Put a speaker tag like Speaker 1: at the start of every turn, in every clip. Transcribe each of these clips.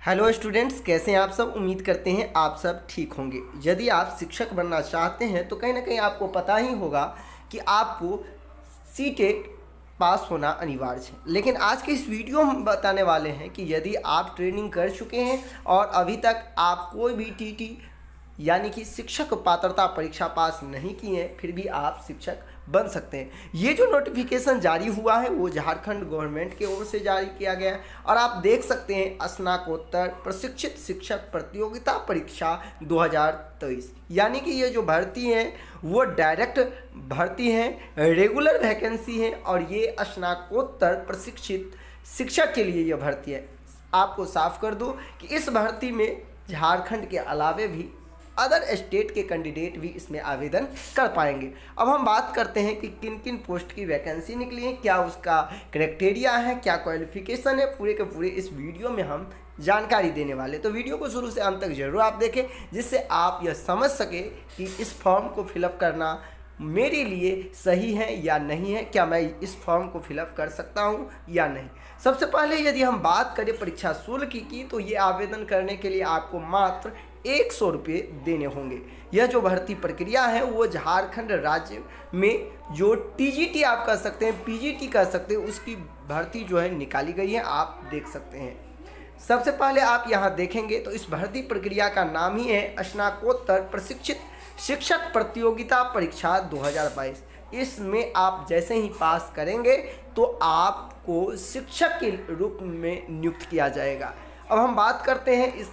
Speaker 1: Hello students, कैसे हैं आप सब। उम्मीद करते हैं आप सब ठीक होंगे। यदि आप शिक्षक बनना चाहते हैं तो कहीं ना कहीं आपको पता ही होगा कि आपको सीटेट पास होना अनिवार्य है। लेकिन आज के इस वीडियो में हम बताने वाले हैं कि यदि आप ट्रेनिंग कर चुके हैं और अभी तक आप कोई भी टीटी यानी कि शिक्षक पात्रता परीक्षा पास नहीं की है, फिर भी आप शिक्षक बन सकते हैं। ये जो नोटिफिकेशन जारी हुआ है वो झारखंड गवर्नमेंट की ओर से जारी किया गया है और आप देख सकते हैं स्नातकोत्तर प्रशिक्षित शिक्षक प्रतियोगिता परीक्षा 2023। यानी कि ये जो भर्ती है वो डायरेक्ट भर्ती है, रेगुलर वैकेंसी है और ये स्नातकोत्तर प्रशिक्षित शिक्षक के लिए ये भर्ती है। आपको साफ कर दूं कि इस भर्ती में झारखंड के अलावे भी अदर स्टेट के कैंडिडेट भी इसमें आवेदन कर पाएंगे। अब हम बात करते हैं कि किन किन पोस्ट की वैकेंसी निकली है, क्या उसका क्राइटेरिया है, क्या क्वालिफिकेशन है, पूरे के पूरे इस वीडियो में हम जानकारी देने वाले। तो वीडियो को शुरू से अंत तक जरूर आप देखें, जिससे आप यह समझ सके कि इस फॉर्म को फिलअप करना मेरे लिए सही है या नहीं है, क्या मैं इस फॉर्म को फिलअप कर सकता हूँ या नहीं। सबसे पहले यदि हम बात करें परीक्षा शुल्क की, तो ये आवेदन करने के लिए आपको मात्र 100 रुपये देने होंगे। यह जो भर्ती प्रक्रिया है वो झारखंड राज्य में जो टीजीटी आप कर सकते हैं, पीजीटी कर सकते हैं, उसकी भर्ती जो है निकाली गई है, आप देख सकते हैं। सबसे पहले आप यहाँ देखेंगे तो इस भर्ती प्रक्रिया का नाम ही है स्नातकोत्तर प्रशिक्षित शिक्षक प्रतियोगिता परीक्षा 2022। इसमें आप जैसे ही पास करेंगे तो आपको शिक्षक के रूप में नियुक्त किया जाएगा। अब हम बात करते हैं इस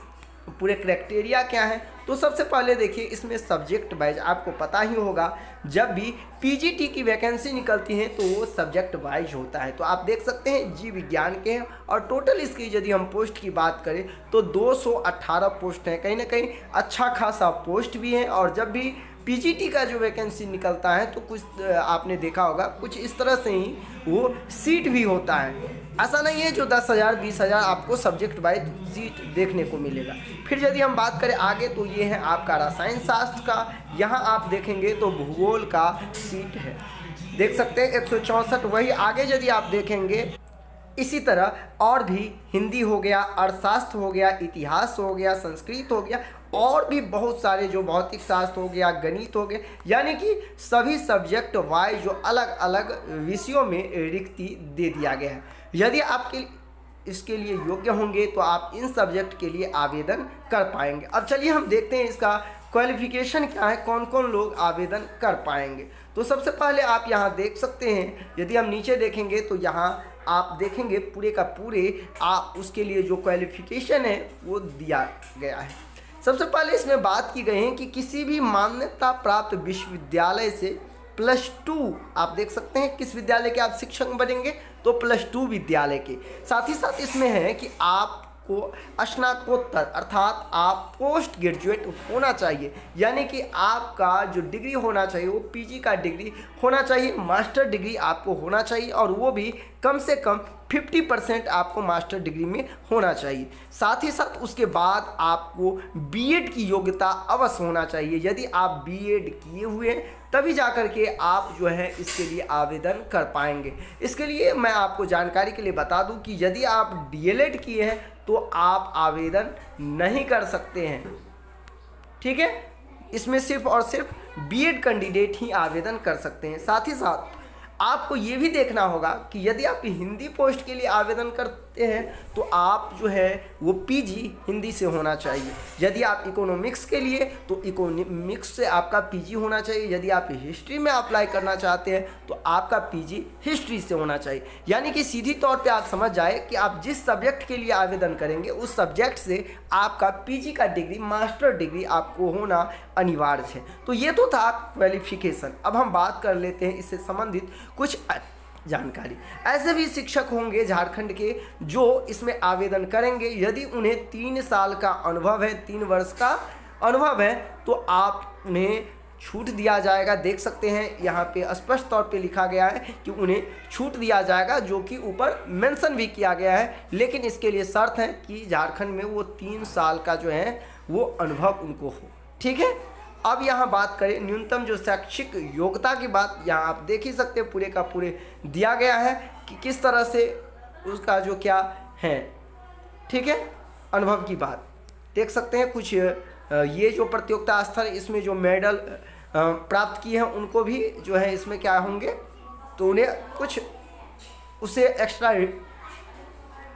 Speaker 1: पूरे क्राइटेरिया क्या है। तो सबसे पहले देखिए, इसमें सब्जेक्ट वाइज आपको पता ही होगा, जब भी पीजीटी की वैकेंसी निकलती है तो वो सब्जेक्ट वाइज होता है। तो आप देख सकते हैं जीव विज्ञान के हैं और टोटल इसकी यदि हम पोस्ट की बात करें तो 218 पोस्ट हैं। कहीं ना कहीं अच्छा खासा पोस्ट भी है। और जब भी पीजीटी का जो वैकेंसी निकलता है तो कुछ आपने देखा होगा कुछ इस तरह से ही वो सीट भी होता है। ऐसा नहीं है जो 10,000 20,000 आपको सब्जेक्ट वाइज सीट देखने को मिलेगा। फिर यदि हम बात करें आगे तो ये है आपका रसायन शास्त्र का। यहाँ आप देखेंगे तो भूगोल का सीट है, देख सकते हैं 164। वही आगे यदि आप देखेंगे इसी तरह और भी हिंदी हो गया, अर्थशास्त्र हो गया, इतिहास हो गया, संस्कृत हो गया और भी बहुत सारे जो भौतिक शास्त्र हो गया, गणित हो गया, यानी कि सभी सब्जेक्ट वाइज जो अलग अलग विषयों में रिक्ति दे दिया गया है। यदि आपके इसके लिए योग्य होंगे तो आप इन सब्जेक्ट के लिए आवेदन कर पाएंगे। अब चलिए हम देखते हैं इसका क्वालिफिकेशन क्या है, कौन कौन लोग आवेदन कर पाएंगे। तो सबसे पहले आप यहाँ देख सकते हैं, यदि हम नीचे देखेंगे तो यहाँ आप देखेंगे पूरे का पूरे उसके लिए जो क्वालिफिकेशन है वो दिया गया है। सबसे पहले इसमें बात की गई है कि किसी भी मान्यता प्राप्त विश्वविद्यालय से +2 आप देख सकते हैं किस विद्यालय के आप शिक्षक बनेंगे, तो +2 विद्यालय के। साथ ही साथ इसमें है कि आपको स्नातकोत्तर अर्थात आप पोस्ट ग्रेजुएट होना चाहिए, यानी कि आपका जो डिग्री होना चाहिए वो पीजी का डिग्री होना चाहिए, मास्टर डिग्री आपको होना चाहिए और वो भी कम से कम 50% आपको मास्टर डिग्री में होना चाहिए। साथ ही साथ उसके बाद आपको बीएड की योग्यता अवश्य होना चाहिए। यदि आप बीएड किए हुए हैं तभी जाकर के आप जो है इसके लिए आवेदन कर पाएंगे। इसके लिए मैं आपको जानकारी के लिए बता दूं कि यदि आप डीएलएड किए हैं तो आप आवेदन नहीं कर सकते हैं, ठीक है। इसमें सिर्फ और सिर्फ बीएड कैंडिडेट ही आवेदन कर सकते हैं। साथ ही साथ आपको ये भी देखना होगा कि यदि आप हिंदी पोस्ट के लिए आवेदन करते हैं तो आप जो है वो पीजी हिंदी से होना चाहिए। यदि आप इकोनॉमिक्स के लिए तो इकोनॉमिक्स से आपका पीजी होना चाहिए। यदि आप हिस्ट्री में अप्लाई करना चाहते हैं तो आपका पीजी हिस्ट्री से होना चाहिए। यानी कि सीधी तौर पे आप समझ जाए कि आप जिस सब्जेक्ट के लिए आवेदन करेंगे उस सब्जेक्ट से आपका पीजी का डिग्री, मास्टर डिग्री आपको होना अनिवार्य है। तो ये तो था क्वालिफिकेशन। अब हम बात कर लेते हैं इससे संबंधित कुछ जानकारी। ऐसे भी शिक्षक होंगे झारखंड के जो इसमें आवेदन करेंगे। यदि उन्हें 3 साल का अनुभव है, 3 वर्ष का अनुभव है, तो आप उन्हें छूट दिया जाएगा। देख सकते हैं यहाँ पे स्पष्ट तौर पे लिखा गया है कि उन्हें छूट दिया जाएगा, जो कि ऊपर मेंशन भी किया गया है। लेकिन इसके लिए शर्त है कि झारखंड में वो 3 साल का जो है वो अनुभव उनको हो, ठीक है। अब यहाँ बात करें न्यूनतम जो शैक्षिक योग्यता की बात, यहाँ आप देख ही सकते हैं पूरे का पूरे दिया गया है कि किस तरह से उसका जो क्या है, ठीक है। अनुभव की बात देख सकते हैं, कुछ ये जो प्रतियोगिता स्तर इसमें जो मेडल प्राप्त किए हैं उनको भी जो है इसमें क्या होंगे, तो उन्हें कुछ उसे एक्स्ट्रा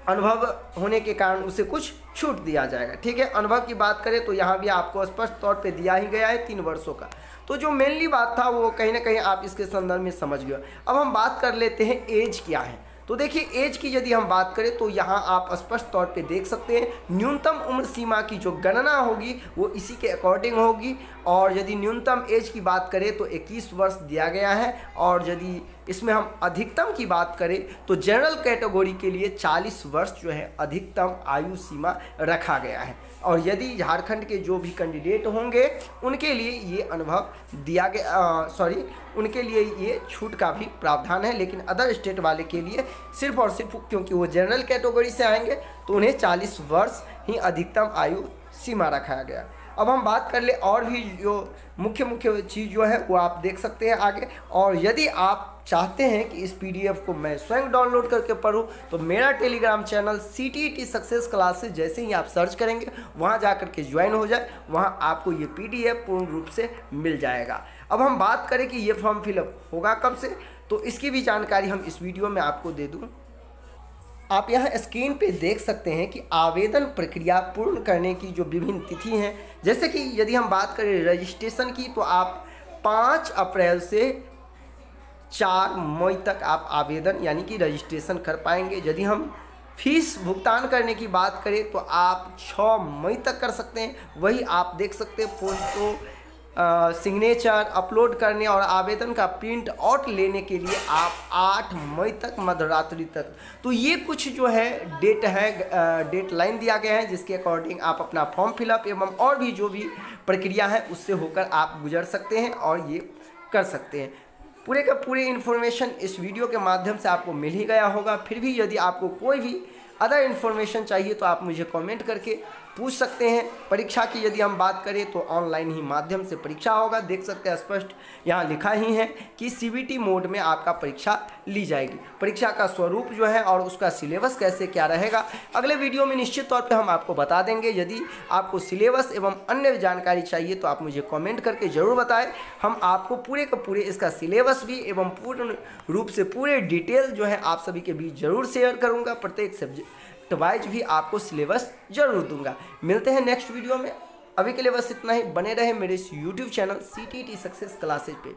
Speaker 1: अनुभव होने के कारण उसे कुछ छूट दिया जाएगा। ठीक है, अनुभव की बात करें तो यहाँ भी आपको स्पष्ट तौर पे दिया ही गया है 3 वर्षों का। तो जो मेनली बात था वो कहीं ना कहीं आप इसके संदर्भ में समझ गए। अब हम बात कर लेते हैं एज क्या है। तो देखिए एज की यदि हम बात करें तो यहाँ आप स्पष्ट तौर पे देख सकते हैं न्यूनतम उम्र सीमा की जो गणना होगी वो इसी के अकॉर्डिंग होगी। और यदि न्यूनतम एज की बात करें तो 21 वर्ष दिया गया है। और यदि इसमें हम अधिकतम की बात करें तो जनरल कैटेगरी के लिए 40 वर्ष जो है अधिकतम आयु सीमा रखा गया है। और यदि झारखंड के जो भी कैंडिडेट होंगे उनके लिए ये अनुभव दिया गया, उनके लिए ये छूट का भी प्रावधान है। लेकिन अदर स्टेट वाले के लिए सिर्फ और सिर्फ क्योंकि वो जनरल कैटेगरी से आएंगे तो उन्हें 40 वर्ष ही अधिकतम आयु सीमा रखा गया। अब हम बात कर ले और भी जो मुख्य चीज़ जो है वो आप देख सकते हैं आगे। और यदि आप चाहते हैं कि इस पीडीएफ को मैं स्वयं डाउनलोड करके पढूं तो मेरा Telegram channel CTET success classes जैसे ही आप सर्च करेंगे वहां जाकर के ज्वाइन हो जाए, वहां आपको ये पीडीएफ पूर्ण रूप से मिल जाएगा। अब हम बात करें कि ये फॉर्म फिलअप होगा कब से, तो इसकी भी जानकारी हम इस वीडियो में आपको दे दूँ। आप यहाँ स्क्रीन पे देख सकते हैं कि आवेदन प्रक्रिया पूर्ण करने की जो विभिन्न तिथि हैं, जैसे कि यदि हम बात करें रजिस्ट्रेशन की तो आप 5 अप्रैल से 4 मई तक आप आवेदन यानी कि रजिस्ट्रेशन कर पाएंगे। यदि हम फीस भुगतान करने की बात करें तो आप 6 मई तक कर सकते हैं। वही आप देख सकते हैं फोटो सिग्नेचर अपलोड करने और आवेदन का प्रिंट आउट लेने के लिए आप 8 मई तक मध्यरात्रि तक। तो ये कुछ जो है डेट लाइन दिया गया है जिसके अकॉर्डिंग आप अपना फॉर्म फिलअप एवं और भी जो भी प्रक्रिया है उससे होकर आप गुजर सकते हैं और ये कर सकते हैं। पूरे का पूरे इन्फॉर्मेशन इस वीडियो के माध्यम से आपको मिल ही गया होगा। फिर भी यदि आपको कोई भी अदर इन्फॉर्मेशन चाहिए तो आप मुझे कमेंट करके पूछ सकते हैं। परीक्षा की यदि हम बात करें तो ऑनलाइन ही माध्यम से परीक्षा होगा। देख सकते हैं स्पष्ट यहाँ लिखा ही है कि CBT मोड में आपका परीक्षा ली जाएगी। परीक्षा का स्वरूप जो है और उसका सिलेबस कैसे क्या रहेगा अगले वीडियो में निश्चित तौर पे हम आपको बता देंगे। यदि आपको सिलेबस एवं अन्य जानकारी चाहिए तो आप मुझे कमेंट करके ज़रूर बताएं। हम आपको पूरे का पूरे इसका सिलेबस भी एवं पूर्ण रूप से पूरे डिटेल जो है आप सभी के बीच ज़रूर शेयर करूँगा। प्रत्येक सब्जेक्ट वाइज भी आपको सिलेबस जरूर दूंगा। मिलते हैं नेक्स्ट वीडियो में। अभी के लिए बस इतना ही। बने रहे मेरे इस YouTube channel CTET success classes पे।